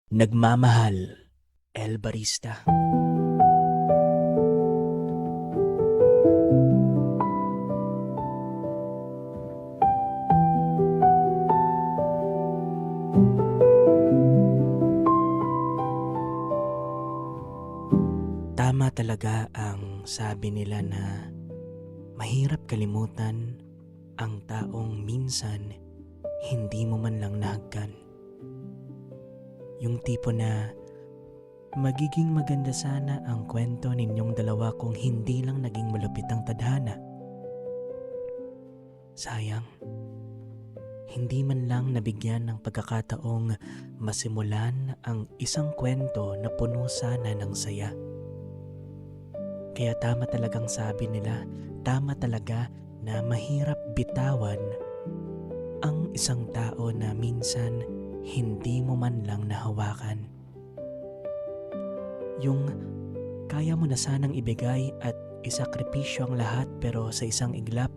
Nagmamahal, El Barista. Tama talaga ang sabi nila na mahirap kalimutan ang taong minsan hindi mo man lang nahagkan. Yung tipo na magiging maganda sana ang kwento ninyong dalawa kung hindi lang naging malupit ang tadhana. Sayang, hindi man lang nabigyan ng pagkakataong masimulan ang isang kwento na puno sana ng saya. Kaya tama talagang sabi nila, tama talaga na mahirap bitawan ang isang tao na minsan hindi mo man lang nahawakan. Yung kaya mo na sanang ibigay at isakripisyo ang lahat pero sa isang iglap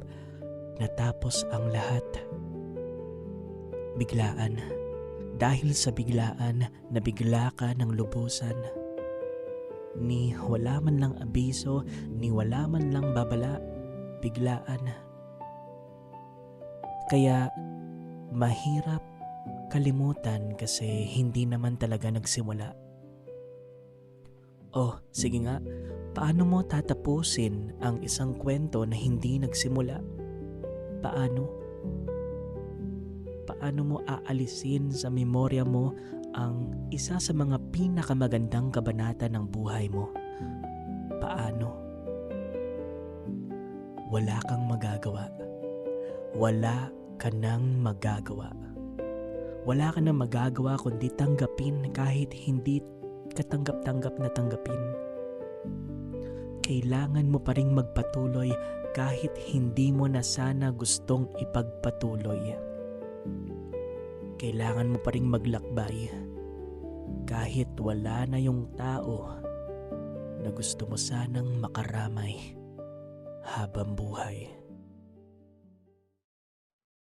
natapos ang lahat. Biglaan. Dahil sa biglaan, nabigla ka ng lubusan. Ni wala man lang abiso, ni wala man lang babala, biglaan. Kaya mahirap kalimutan kasi hindi naman talaga nagsimula. Oh, sige nga, paano mo tatapusin ang isang kwento na hindi nagsimula? Paano? Paano mo aalisin sa memorya mo ang isa sa mga pinakamagandang kabanata ng buhay mo? Paano? Wala kang magagawa. Wala ka nang magagawa. Wala ka nang magagawa kundi tanggapin kahit hindi katanggap-tanggap na tanggapin. Kailangan mo pa ring magpatuloy kahit hindi mo na sana gustong ipagpatuloy. Kailangan mo pa ring maglakbay kahit wala na yung tao na gusto mo sanang makaramay habang buhay.